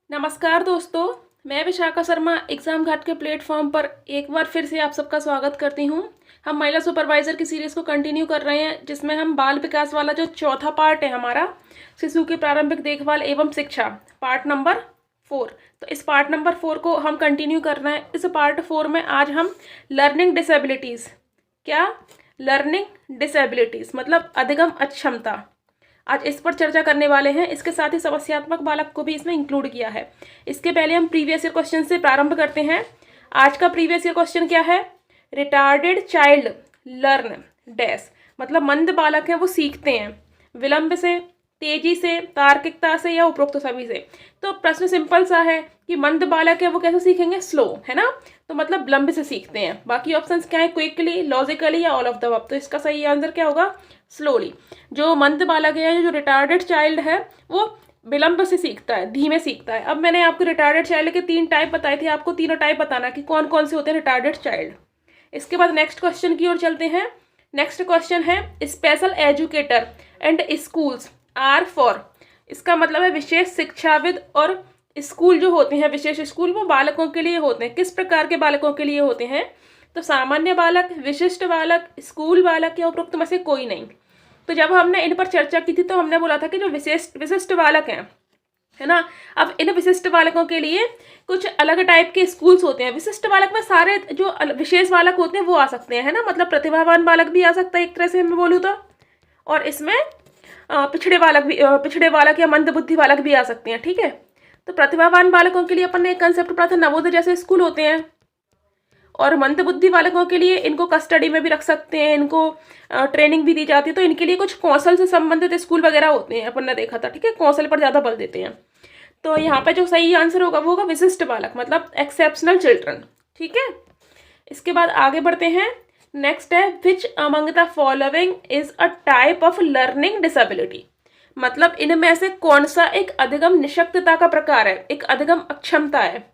नमस्कार दोस्तों, मैं विशाखा शर्मा एग्ज़ाम घाट के प्लेटफॉर्म पर एक बार फिर से आप सबका स्वागत करती हूं। हम महिला सुपरवाइज़र की सीरीज़ को कंटिन्यू कर रहे हैं, जिसमें हम बाल विकास वाला जो चौथा पार्ट है हमारा, शिशु की प्रारंभिक देखभाल एवं शिक्षा, पार्ट नंबर 4। तो इस पार्ट नंबर 4 को हम कंटिन्यू कर रहे हैं। इस पार्ट 4 में आज हम लर्निंग डिसेबिलिटीज़, क्या लर्निंग डिसेबिलिटीज़ मतलब अधिगम अक्षमता, आज इस पर चर्चा करने वाले हैं। इसके साथ ही समस्यात्मक बालक को भी इसमें इंक्लूड किया है। इसके पहले हम प्रीवियस ईयर क्वेश्चन से प्रारंभ करते हैं। आज का प्रीवियस ईयर क्वेश्चन क्या है? रिटार्डेड चाइल्ड लर्न डैश, मतलब मंद बालक हैं वो सीखते हैं विलंब से, तेजी से, तार्किकता से या उपरोक्त सभी से। तो प्रश्न सिंपल सा है कि मंद बालक है वो कैसे सीखेंगे? स्लो, है ना। तो मतलब विलंब से सीखते हैं। बाकी ऑप्शंस क्या है? क्विकली, लॉजिकली या ऑल ऑफ द अबव। तो इसका सही आंसर क्या होगा? स्लोली। जो मंद बालक है, जो रिटार्डेड चाइल्ड है, वो विलंब से सीखता है, धीमे सीखता है। अब मैंने आपको रिटार्डेड चाइल्ड के 3 टाइप बताए थे, आपको तीनों टाइप बताना कि कौन कौन से होते हैं रिटार्डेड चाइल्ड। इसके बाद नेक्स्ट क्वेश्चन की ओर चलते हैं। नेक्स्ट क्वेश्चन है special educator and schools are for, इसका मतलब है विशेष शिक्षाविद और स्कूल जो होते हैं, विशेष स्कूल, वो बालकों के लिए होते हैं। किस प्रकार के बालकों के लिए होते हैं? तो सामान्य बालक, विशिष्ट बालक, स्कूल बालक या उपरोक्त में से कोई नहीं। तो जब हमने इन पर चर्चा की थी तो हमने बोला था कि जो विशिष्ट बालक हैं, है ना, अब इन विशिष्ट बालकों के लिए कुछ अलग टाइप के स्कूल्स होते हैं। विशिष्ट बालक में सारे जो विशेष बालक होते हैं वो आ सकते हैं, है ना, मतलब प्रतिभावान बालक भी आ सकता है एक तरह से मैं बोलूँ तो। और इसमें पिछड़े बालक या मंद बुद्धि बालक भी आ सकते हैं, ठीक है। तो प्रतिभावान बालकों के लिए अपन ने एक कंसेप्ट पढ़ा था, नवोदय जैसे स्कूल होते हैं। और मंद बुद्धि बालकों के लिए इनको कस्टडी में भी रख सकते हैं, इनको ट्रेनिंग भी दी जाती है। तो इनके लिए कुछ कौशल से संबंधित स्कूल वगैरह होते हैं, अपन ने देखा था, ठीक है, कौशल पर ज़्यादा बल देते हैं। तो यहाँ पे जो सही आंसर होगा वो होगा विशिष्ट बालक, मतलब एक्सेप्शनल चिल्ड्रन, ठीक है। इसके बाद आगे बढ़ते हैं। नेक्स्ट है which among the following is a type of learning disability, मतलब इनमें से कौन सा एक अधिगम निशक्तता का प्रकार है, एक अधिगम अक्षमता है?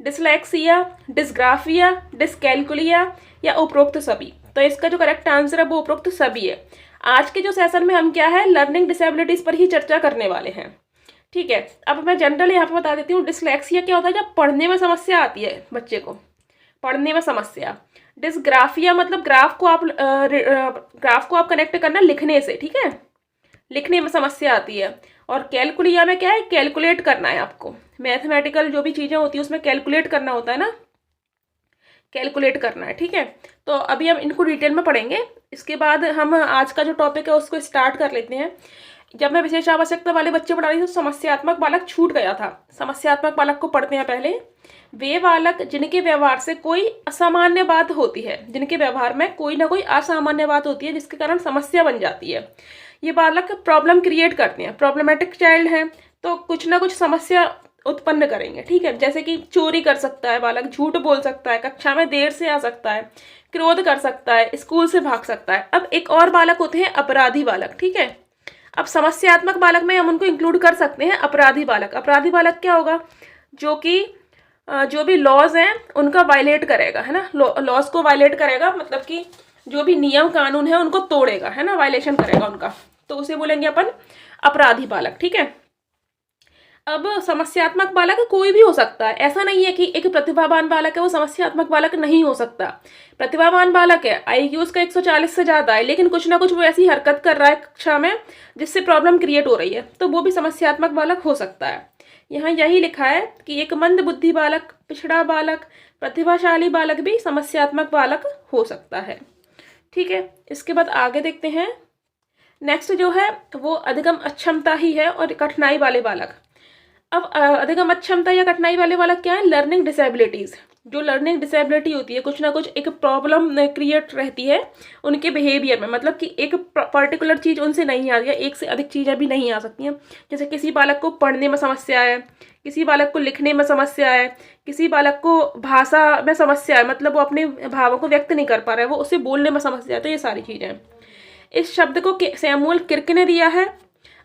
डिसलेक्सिया, डिस्ग्राफिया, डिसकैलकुलिया या उपरोक्त सभी। तो इसका जो करेक्ट आंसर है वो उपरोक्त सभी है। आज के जो सेशन में हम क्या है, लर्निंग डिसेबिलिटीज पर ही चर्चा करने वाले हैं, ठीक है। अब मैं जनरल यहाँ पे बता देती हूँ। डिसलेक्सिया क्या होता है? जब पढ़ने में समस्या आती है बच्चे को, पढ़ने में समस्या। डिसग्राफिया मतलब ग्राफ को आप कनेक्ट करना लिखने से, ठीक है, लिखने में समस्या आती है। और कैलकुलिया में क्या है? कैलकुलेट करना है आपको, मैथमेटिकल जो भी चीज़ें होती है उसमें कैलकुलेट करना होता है ना, कैलकुलेट करना है, ठीक है। तो अभी हम इनको डिटेल में पढ़ेंगे। इसके बाद हम आज का जो टॉपिक है उसको स्टार्ट कर लेते हैं। जब मैं विशेष आवश्यकता वाले बच्चे पढ़ा रही थी तो समस्यात्मक बालक छूट गया था। समस्यात्मक बालक को पढ़ते हैं पहले। वे बालक जिनके व्यवहार से कोई असामान्य बात होती है, जिनके व्यवहार में कोई ना कोई असामान्य बात होती है जिसके कारण समस्या बन जाती है, ये बालक प्रॉब्लम क्रिएट करते हैं, प्रॉब्लमेटिक चाइल्ड हैं, तो कुछ ना कुछ समस्या उत्पन्न करेंगे, ठीक है। जैसे कि चोरी कर सकता है बालक, झूठ बोल सकता है, कक्षा में देर से आ सकता है, क्रोध कर सकता है, स्कूल से भाग सकता है। अब एक और बालक होते हैं अपराधी बालक, ठीक है। अब समस्यात्मक बालक में हम उनको इंक्लूड कर सकते हैं अपराधी बालक। अपराधी बालक क्या होगा? जो कि जो भी लॉज हैं उनका वायलेट करेगा, है ना, लॉज को वायलेट करेगा, मतलब कि जो भी नियम कानून है उनको तोड़ेगा, है ना, वायलेशन करेगा उनका, तो उसे बोलेंगे अपन अपराधी बालक, ठीक है। अब समस्यात्मक बालक कोई भी हो सकता है, ऐसा नहीं है कि एक प्रतिभावान बालक है वो समस्यात्मक बालक नहीं हो सकता। प्रतिभावान बालक है, IQ उसका 140 से ज़्यादा है, लेकिन कुछ ना कुछ वो ऐसी हरकत कर रहा है कक्षा में जिससे प्रॉब्लम क्रिएट हो रही है, तो वो भी समस्यात्मक बालक हो सकता है। यहाँ यही लिखा है कि एक मंद बुद्धि बालक, पिछड़ा बालक, प्रतिभाशाली बालक भी समस्यात्मक बालक हो सकता है, ठीक है। इसके बाद आगे देखते हैं। नेक्स्ट जो है वो अधिगम अक्षमता ही है और कठिनाई वाले बालक। अब अधिगम अक्षमता या कठिनाई वाले वाला क्या है? Learning disabilities. जो लर्निंग डिसेबिलिटी होती है, कुछ ना कुछ एक प्रॉब्लम क्रिएट रहती है उनके बिहेवियर में, मतलब कि एक पर्टिकुलर चीज़ उनसे नहीं आ रही है, एक से अधिक चीज़ें भी नहीं आ सकती हैं। जैसे किसी बालक को पढ़ने में समस्या है, किसी बालक को लिखने में समस्या है, किसी बालक को भाषा में समस्या है, मतलब वो अपने भावों को व्यक्त नहीं कर पा रहा है, वो उसे बोलने में समस्या है। तो ये सारी चीज़ें हैं। इस शब्द को सैमुअल किर्क ने दिया है।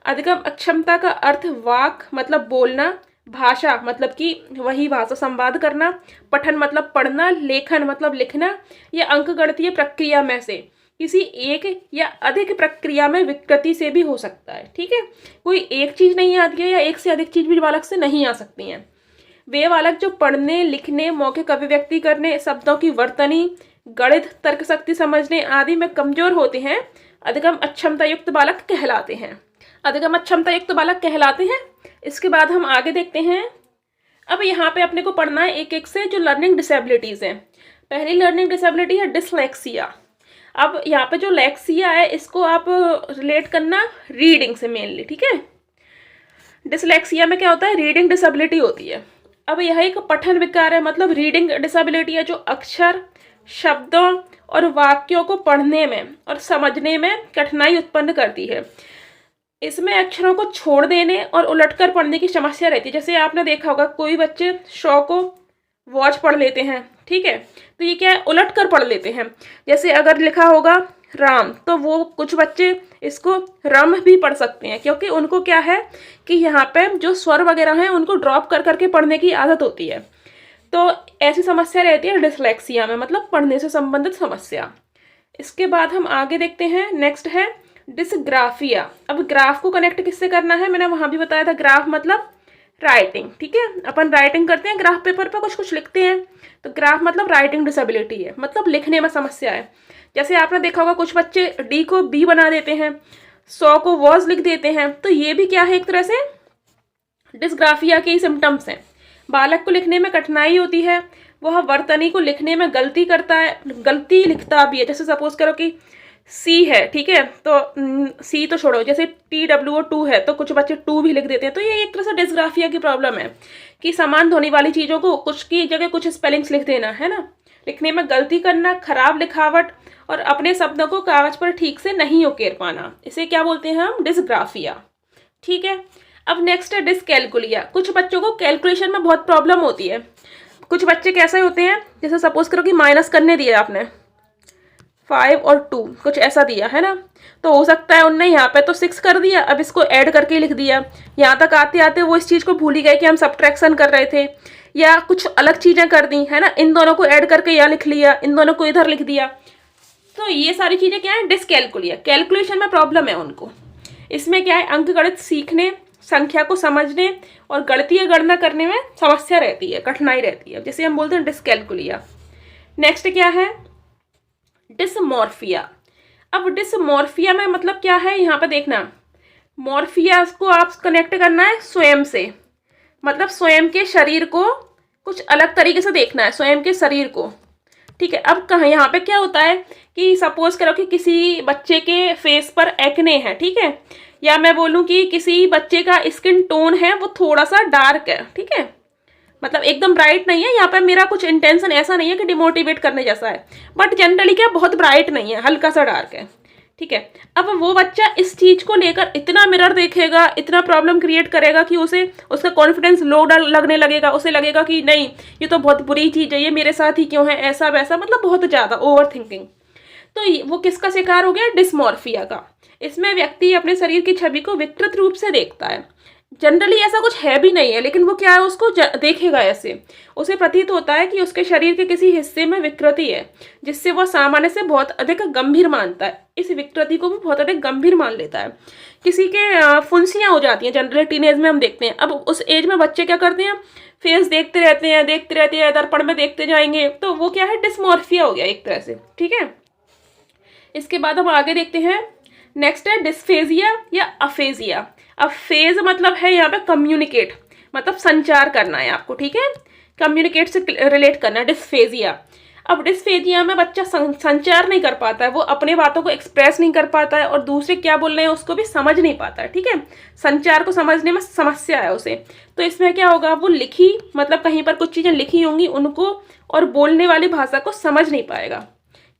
अधिगम अक्षमता का अर्थ वाक मतलब बोलना, भाषा मतलब कि वही भाषा संवाद करना, पठन मतलब पढ़ना, लेखन मतलब लिखना, या अंकगणितीय प्रक्रिया में से किसी एक या अधिक प्रक्रिया में विकृति से भी हो सकता है, ठीक है। कोई एक चीज़ नहीं आती है या एक से अधिक चीज़ भी बालक से नहीं आ सकती हैं। वे बालक जो पढ़ने, लिखने, मौखिक अभिव्यक्ति करने, शब्दों की वर्तनी, गणित, तर्क शक्ति समझने आदि में कमजोर होते हैं, अधिगम अक्षमता युक्त बालक कहलाते हैं। अधिगम अक्षमता युक्त बालक कहलाते हैं। इसके बाद हम आगे देखते हैं। अब यहाँ पे अपने को पढ़ना है एक एक से जो लर्निंग डिसेबिलिटीज हैं। पहली लर्निंग डिसेबिलिटी है डिसलेक्सिया। अब यहाँ पे जो लेक्सिया है इसको आप रिलेट करना रीडिंग से मेनली, ठीक है। डिसलेक्सिया में क्या होता है, रीडिंग डिसेबिलिटी होती है। अब यह एक पठन विकार है, मतलब रीडिंग डिसेबिलिटी है जो अक्षर, शब्दों और वाक्यों को पढ़ने में और समझने में कठिनाई उत्पन्न करती है। इसमें अक्षरों को छोड़ देने और उलटकर पढ़ने की समस्या रहती है। जैसे आपने देखा होगा कोई बच्चे 100 को वॉच पढ़ लेते हैं, ठीक है, तो ये क्या है, उलट कर पढ़ लेते हैं। जैसे अगर लिखा होगा राम तो वो कुछ बच्चे इसको रम भी पढ़ सकते हैं, क्योंकि उनको क्या है कि यहाँ पे जो स्वर वगैरह हैं उनको ड्रॉप कर करके पढ़ने की आदत होती है। तो ऐसी समस्या रहती है डिसलेक्सिया में, मतलब पढ़ने से संबंधित समस्या। इसके बाद हम आगे देखते हैं। नेक्स्ट है डिसग्राफिया। अब ग्राफ को कनेक्ट किससे करना है, मैंने वहाँ भी बताया था, ग्राफ मतलब राइटिंग, ठीक है। अपन राइटिंग करते हैं, ग्राफ पेपर पर कुछ कुछ लिखते हैं, तो ग्राफ मतलब राइटिंग डिसेबिलिटी है, मतलब लिखने में समस्या है। जैसे आपने देखा होगा कुछ बच्चे डी को बी बना देते हैं, 100 को वॉज लिख देते हैं, तो ये भी क्या है, एक तरह से डिसग्राफिया के ही सिम्टम्स हैं। बालक को लिखने में कठिनाई होती है, वह वर्तनी को लिखने में गलती करता है, गलती लिखता भी है। जैसे सपोज करो कि सी है, ठीक है, तो सी तो छोड़ो, जैसे TWO2 है तो कुछ बच्चे 2 भी लिख देते हैं। तो ये एक तरह से डिसग्राफिया की प्रॉब्लम है कि समान ध्वनि वाली चीज़ों को कुछ की जगह कुछ स्पेलिंग्स लिख देना, है ना, लिखने में गलती करना, खराब लिखावट और अपने शब्दों को कागज पर ठीक से नहीं उकेर पाना, इसे क्या बोलते हैं हम, डिसग्राफिया, ठीक है। अब नेक्स्ट है डिसकैलकुलिया। कुछ बच्चों को कैलकुलेशन में बहुत प्रॉब्लम होती है। कुछ बच्चे कैसे होते हैं, जैसे सपोज करो कि माइनस करने दिया आपने 5 और 2 कुछ ऐसा दिया है ना, तो हो सकता है उनने यहाँ पे तो 6 कर दिया, अब इसको ऐड करके लिख दिया। यहाँ तक आते आते वो इस चीज़ को भूल ही गए कि हम सब्ट्रैक्शन कर रहे थे, या कुछ अलग चीज़ें कर दी, है ना, इन दोनों को ऐड करके यहाँ लिख लिया, इन दोनों को इधर लिख दिया। तो ये सारी चीज़ें क्या है, डिसकैलकुलिया, कैलकुलेशन में प्रॉब्लम है उनको। इसमें क्या है, अंकगणित सीखने, संख्या को समझने और गणितीय गणना करने में समस्या रहती है, कठिनाई रहती है, जैसे हम बोलते हैं डिसकैलकुलिया। नेक्स्ट क्या है, डिसमॉर्फिया। अब डिसमॉर्फिया में मतलब क्या है, यहाँ पे देखना, मॉर्फिया को आप कनेक्ट करना है स्वयं से, मतलब स्वयं के शरीर को कुछ अलग तरीके से देखना है, स्वयं के शरीर को, ठीक है। अब कहाँ यहाँ पे क्या होता है कि सपोज करो कि किसी बच्चे के फेस पर एक्ने है, ठीक है, या मैं बोलूँ कि किसी बच्चे का स्किन टोन है वो थोड़ा सा डार्क है, ठीक है, मतलब एकदम ब्राइट नहीं है। यहाँ पे मेरा कुछ इंटेंशन ऐसा नहीं है कि डिमोटिवेट करने जैसा है, बट जनरली क्या बहुत ब्राइट नहीं है, हल्का सा डार्क है, ठीक है। अब वो बच्चा इस चीज़ को लेकर इतना मिरर देखेगा, इतना प्रॉब्लम क्रिएट करेगा कि उसे उसका कॉन्फिडेंस लो लगने लगेगा, उसे लगेगा कि नहीं ये तो बहुत बुरी चीज़ है, ये मेरे साथ ही क्यों है, ऐसा वैसा, मतलब बहुत ज़्यादा ओवर थिंकिंग। तो वो किसका शिकार हो गया, डिसमॉर्फिया का। इसमें व्यक्ति अपने शरीर की छवि को विकृत रूप से देखता है। जनरली ऐसा कुछ है भी नहीं है, लेकिन वो क्या है, उसको देखेगा ऐसे, उसे प्रतीत होता है कि उसके शरीर के किसी हिस्से में विकृति है, जिससे वह सामान्य से बहुत अधिक गंभीर मानता है। इस विकृति को भी बहुत अधिक गंभीर मान लेता है। किसी के फुंसियाँ हो जाती हैं, जनरली टीनेज में हम देखते हैं। अब उस एज में बच्चे क्या करते हैं, फेस देखते रहते हैं, दर्पण में देखते जाएंगे, तो वो क्या है, डिसमॉर्फिया हो गया एक तरह से, ठीक है। इसके बाद हम आगे देखते हैं। नेक्स्ट है डिस्फेजिया या अफेजिया। अब फेज मतलब है यहाँ पे कम्युनिकेट, मतलब संचार करना है आपको, ठीक है, कम्युनिकेट से रिलेट करना है, डिस्फेजिया। अब डिस्फेजिया में बच्चा संचार नहीं कर पाता है, वो अपने बातों को एक्सप्रेस नहीं कर पाता है और दूसरे क्या बोल रहे हैं उसको भी समझ नहीं पाता है, ठीक है, संचार को समझने में समस्या है उसे। तो इसमें क्या होगा, वो लिखी मतलब कहीं पर कुछ चीज़ें लिखी होंगी उनको और बोलने वाली भाषा को समझ नहीं पाएगा।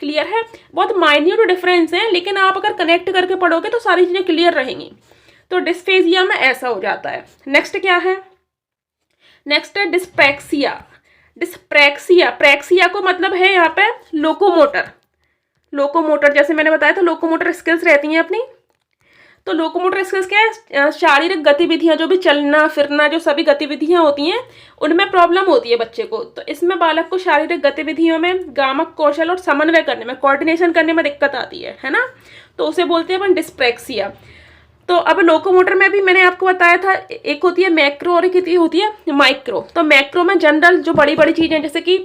क्लियर है, बहुत माइन्यूट डिफरेंस है, लेकिन आप अगर कनेक्ट करके पढ़ोगे तो सारी चीज़ें क्लियर रहेंगी। तो डिस्फेजिया में ऐसा हो जाता है। नेक्स्ट क्या है, नेक्स्ट है डिस्प्रैक्सिया। डिस्प्रैक्सिया, प्रैक्सिया को मतलब है यहाँ पे लोकोमोटर। लोकोमोटर जैसे मैंने बताया था, लोकोमोटर स्किल्स रहती हैं अपनी। तो लोकोमोटर स्किल्स क्या है, शारीरिक गतिविधियां, जो भी चलना फिरना, जो सभी गतिविधियां होती हैं उनमें प्रॉब्लम होती है बच्चे को। तो इसमें बालक को शारीरिक गतिविधियों में गामक कौशल और समन्वय करने में, कोऑर्डिनेशन करने में दिक्कत आती है ना, तो उसे बोलते हैं अपन डिस्प्रैक्सिया। तो अब लोकोमोटर में भी मैंने आपको बताया था, एक होती है मैक्रो और एक होती है माइक्रो। तो मैक्रो में जनरल जो बड़ी बड़ी चीज़ें जैसे कि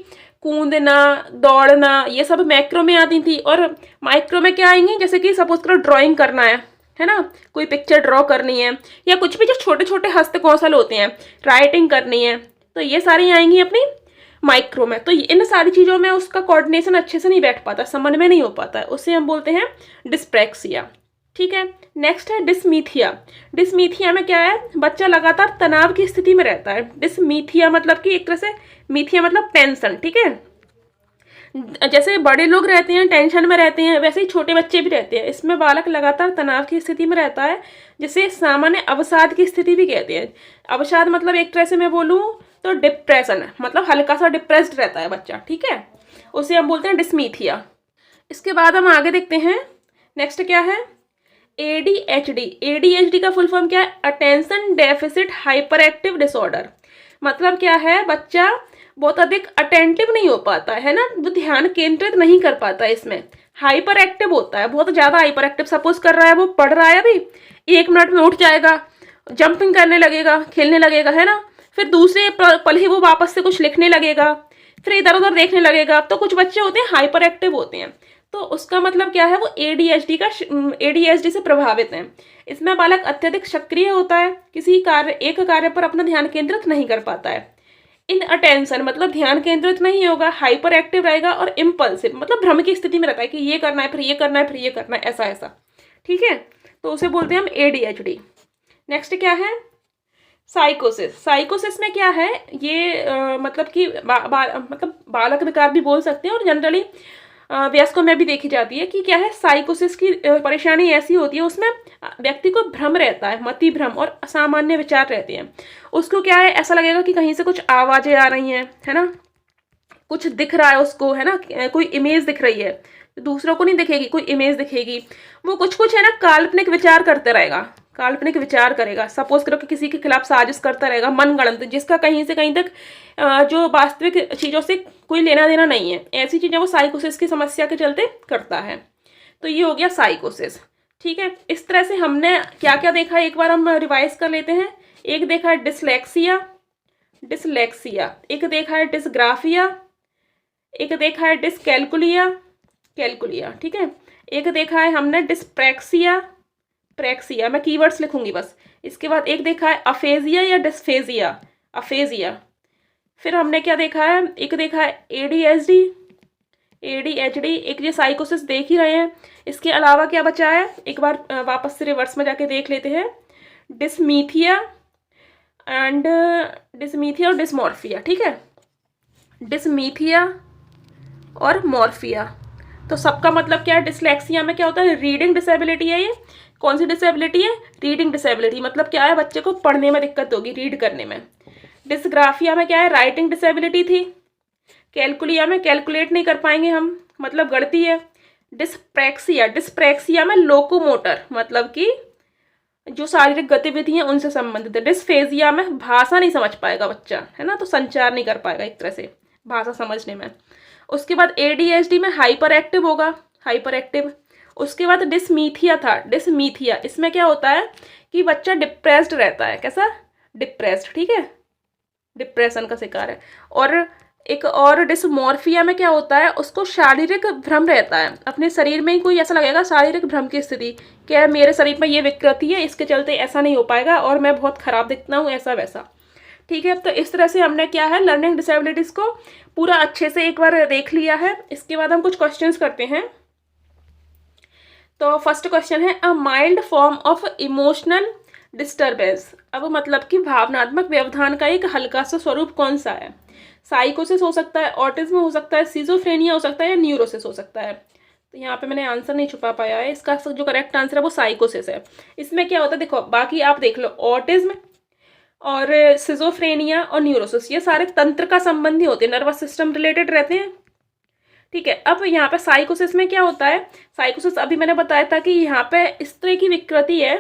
कूदना, दौड़ना, ये सब मैक्रो में आती थी। और माइक्रो में क्या आएंगी, जैसे कि सपोज करो ड्राइंग करना है ना, कोई पिक्चर ड्रॉ करनी है, या कुछ भी जो छोटे छोटे हस्त कौशल होते हैं, राइटिंग करनी है, तो ये सारी आएंगी अपनी माइक्रो में। तो इन सारी चीज़ों में उसका कोऑर्डिनेशन अच्छे से नहीं बैठ पाता, समन्वय नहीं हो पाता है, उसे हम बोलते हैं डिस्प्रैक्सिया। ठीक है, नेक्स्ट है डिसमीथिया। डिसमीथिया में क्या है, बच्चा लगातार तनाव की स्थिति में रहता है। डिसमीथिया मतलब कि एक तरह से, मीथिया मतलब टेंशन। ठीक है, जैसे बड़े लोग रहते हैं टेंशन में रहते हैं, वैसे ही छोटे बच्चे भी रहते हैं। इसमें बालक लगातार तनाव की स्थिति में रहता है, जिसे सामान्य अवसाद की स्थिति भी कहते हैं। अवसाद मतलब एक तरह से मैं बोलूँ तो डिप्रेशन, मतलब हल्का सा डिप्रेस्ड रहता है बच्चा। ठीक है, उसे हम बोलते हैं डिसमीथिया। इसके बाद हम आगे देखते हैं, नेक्स्ट क्या है, ADHD। ADHD का फुल फॉर्म क्या है, attention deficit hyper active disorder. मतलब क्या है, बच्चा बहुत अधिक अटेंटिव नहीं हो पाता है ना, वो ध्यान केंद्रित नहीं कर पाता है, इसमें हाइपर एक्टिव होता है, बहुत ज़्यादा हाइपर एक्टिव। सपोज कर रहा है, वो पढ़ रहा है, अभी 1 मिनट में उठ जाएगा, जंपिंग करने लगेगा, खेलने लगेगा, है ना, फिर दूसरे पल ही वो वापस से कुछ लिखने लगेगा, फिर इधर उधर देखने लगेगा। तो कुछ बच्चे होते हैं हाइपर एक्टिव होते हैं, तो उसका मतलब क्या है, वो ADHD से प्रभावित हैं। इसमें बालक अत्यधिक सक्रिय होता है, किसी एक कार्य पर अपना ध्यान केंद्रित नहीं कर पाता है। इन अटेंशन मतलब ध्यान केंद्रित नहीं होगा, हाइपर एक्टिव रहेगा, और इम्पल्सिव मतलब भ्रम की स्थिति में रहता है कि ये करना है, फिर ये करना है, फिर ये करना है, ऐसा ऐसा। ठीक है, तो उसे बोलते हैं हम ADHD। नेक्स्ट क्या है, साइकोसिस। साइकोसिस में क्या है, ये मतलब कि मतलब बालक विकार भी बोल सकते हैं, और जनरली वयस्कों में भी देखी जाती है कि क्या है, साइकोसिस की परेशानी ऐसी होती है, उसमें व्यक्ति को भ्रम रहता है, मति भ्रम, और असामान्य विचार रहते हैं। उसको क्या है, ऐसा लगेगा कि कहीं से कुछ आवाज़ें आ रही हैं, है ना, कुछ दिख रहा है उसको, है ना, कोई इमेज दिख रही है, दूसरों को नहीं दिखेगी, कोई इमेज दिखेगी। वो कुछ कुछ है ना काल्पनिक विचार करते रहेगा, काल्पनिक विचार करेगा। सपोज करो कि किसी के खिलाफ साजिश करता रहेगा, मनगढ़ंत, जिसका कहीं से कहीं तक जो वास्तविक चीज़ों से कोई लेना देना नहीं है, ऐसी चीज़ें वो साइकोसिस की समस्या के चलते करता है। तो ये हो गया साइकोसिस। ठीक है, इस तरह से हमने क्या क्या देखा, एक बार हम रिवाइज कर लेते हैं। एक देखा है डिसलेक्सिया, एक देखा है डिसग्राफिया, एक देखा है डिसकैलकुलिया, ठीक है, एक देखा है हमने डिसप्रैक्सिया, मैं कीवर्ड्स लिखूंगी बस। इसके बाद एक देखा है अफेजिया या डिस्फेजिया, फिर हमने क्या देखा है, एक देखा है ADHD, एक ये साइकोसिस देख ही रहे हैं। इसके अलावा क्या बचा है, एक बार वापस से रिवर्स में जाके देख लेते हैं, डिसमीथिया और डिसमॉर्फिया। ठीक है, डिसमीथिया और मॉर्फिया। तो सबका मतलब क्या है, डिसलेक्सिया में क्या होता है, रीडिंग डिसेबिलिटी है। ये कौन सी डिसेबिलिटी है, रीडिंग डिसेबिलिटी, मतलब क्या है, बच्चे को पढ़ने में दिक्कत होगी, रीड करने में। डिसग्राफिया में क्या है, राइटिंग डिसेबिलिटी थी। कैलकुलिया में कैलकुलेट नहीं कर पाएंगे हम, मतलब गणती है। डिसप्रैक्सिया में लोकोमोटर, मतलब कि जो शारीरिक गतिविधि हैं उनसे संबंधित है। डिसफेजिया में भाषा नहीं समझ पाएगा बच्चा, है ना, तो संचार नहीं कर पाएगा एक तरह से भाषा समझने में। उसके बाद ADHD में हाइपर एक्टिव होगा, उसके बाद डिसमीथिया, इसमें क्या होता है कि बच्चा डिप्रेस्ड रहता है, कैसा, डिप्रेस्ड। ठीक है, डिप्रेशन का शिकार है। और एक और डिसमॉर्फिया में क्या होता है, उसको शारीरिक भ्रम रहता है, अपने शरीर में ही कोई ऐसा लगेगा, शारीरिक भ्रम की स्थिति, क्या मेरे शरीर में ये विकृति है, इसके चलते ऐसा नहीं हो पाएगा और मैं बहुत खराब दिखता हूँ, ऐसा वैसा। ठीक है, तो इस तरह से हमने क्या है, लर्निंग डिसेबिलिटीज़ को पूरा अच्छे से एक बार देख लिया है। इसके बाद हम कुछ क्वेश्चंस करते हैं। तो फर्स्ट क्वेश्चन है, a mild form of emotional disturbance. अब मतलब कि भावनात्मक व्यवधान का एक हल्का सा स्वरूप कौन सा है। साइकोसिस हो सकता है, ऑटिज्म हो सकता है, सिजोफ्रेनिया हो सकता है, या न्यूरोसिस हो सकता है। तो यहाँ पे मैंने आंसर नहीं छुपा पाया है, इसका जो करेक्ट आंसर है वो साइकोसिस है। इसमें क्या होता है, देखो बाकी आप देख लो, ऑटिज्म और सिजोफ्रेनिया और न्यूरोसिस ये सारे तंत्र का संबंधी होते हैं, नर्वस सिस्टम रिलेटेड रहते हैं। ठीक है, अब यहाँ पे साइकोसिस में क्या होता है, साइकोसिस अभी मैंने बताया था कि यहाँ पे इस तरह की विकृति है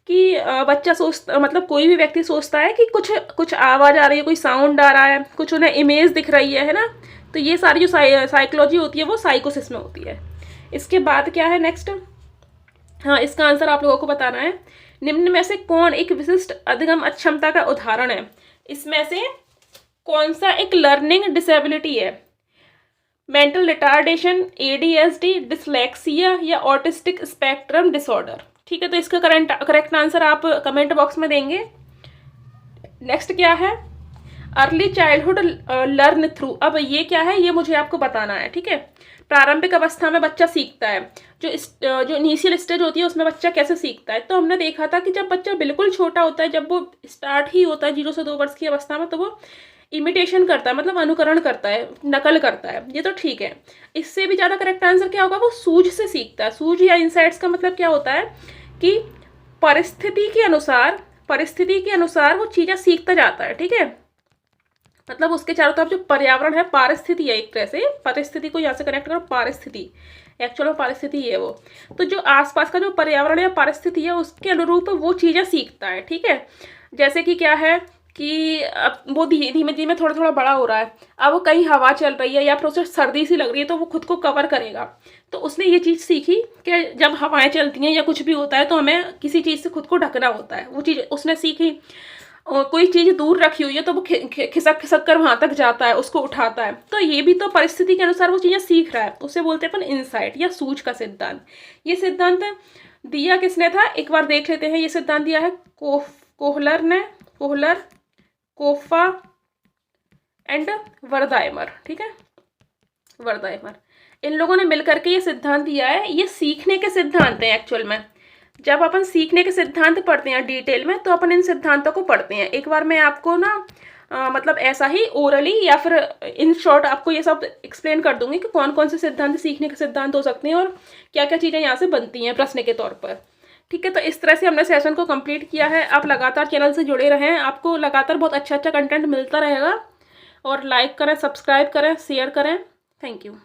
कि बच्चा सोचता, मतलब कोई भी व्यक्ति सोचता है कि कुछ आवाज़ आ रही है, कोई साउंड आ रहा है, कुछ उन्हें इमेज दिख रही है ना। तो ये सारी जो साइकोलॉजी होती है वो साइकोसिस में होती है। इसके बाद क्या है नेक्स्ट, हाँ इसका आंसर आप लोगों को बताना है। निम्न में से कौन एक विशिष्ट अधिगम अक्षमता का उदाहरण है? इसमें से कौन सा एक लर्निंग डिसेबिलिटी है? मेंटल रिटार्डेशन, एडीएसडी, डिसलेक्सिया या ऑटिस्टिक स्पेक्ट्रम डिसऑर्डर। ठीक है, तो इसका करेक्ट आंसर आप कमेंट बॉक्स में देंगे। नेक्स्ट क्या है? Early childhood learn through. अब ये क्या है, ये मुझे आपको बताना है। ठीक है, प्रारंभिक अवस्था में बच्चा सीखता है, जो इनिशियल स्टेज होती है उसमें बच्चा कैसे सीखता है। तो हमने देखा था कि जब बच्चा बिल्कुल छोटा होता है, जब वो स्टार्ट ही होता है 0 से 2 वर्ष की अवस्था में, तो वो इमिटेशन करता है, मतलब अनुकरण करता है, नकल करता है। ये तो ठीक है। इससे भी ज़्यादा करेक्ट आंसर क्या होगा? वो सूझ से सीखता है। सूझ या इनसाइट्स का मतलब क्या होता है कि परिस्थिति के अनुसार वो चीज़ें सीखता जाता है। ठीक है, मतलब उसके चारों तरफ जो पर्यावरण है, पारिस्थिति है, एक तरह से परिस्थिति को यहाँ से कनेक्ट करो, पारिस्थिति, एक्चुअल में पारिस्थिति है वो। तो जो आसपास का जो पर्यावरण या परिस्थिति है उसके अनुरूप वो चीज़ें सीखता है। ठीक है, जैसे कि क्या है कि अब वो धीमे धीमे थोड़ा थोड़ा बड़ा हो रहा है, अब वो कहीं हवा चल रही है या फिर उसे सर्दी सी लग रही है तो वो खुद को कवर करेगा। तो उसने ये चीज़ सीखी कि जब हवाएं चलती हैं या कुछ भी होता है तो हमें किसी चीज़ से खुद को ढकना होता है। वो चीज़ उसने सीखी। और कोई चीज़ दूर रखी हुई है तो वो खिसक खिसक कर वहाँ तक जाता है, उसको उठाता है। तो ये भी तो परिस्थिति के अनुसार वो चीज़ें सीख रहा है। उसे बोलते हैं अपन इंसाइट या सूझ का सिद्धांत। ये सिद्धांत दिया किसने था, एक बार देख लेते हैं। ये सिद्धांत दिया है कोहलर ने, कोफा एंड वर्दाइमर। ठीक है, वर्दाइमर, इन लोगों ने मिलकर के ये सिद्धांत दिया है। ये सीखने के सिद्धांत हैं एक्चुअल में। जब अपन सीखने के सिद्धांत पढ़ते हैं डिटेल में तो अपन इन सिद्धांतों को पढ़ते हैं। एक बार मैं आपको ना मतलब ऐसा ही ओरली या फिर इन शॉर्ट आपको ये सब एक्सप्लेन कर दूंगी कि कौन कौन से सिद्धांत सीखने के सिद्धांत हो सकते हैं और क्या क्या चीज़ें यहाँ से बनती हैं प्रश्न के तौर पर। ठीक है, तो इस तरह से हमने सेशन को कंप्लीट किया है। आप लगातार चैनल से जुड़े रहें, आपको लगातार बहुत अच्छा अच्छा कंटेंट मिलता रहेगा। और लाइक करें, सब्सक्राइब करें, शेयर करें। Thank you.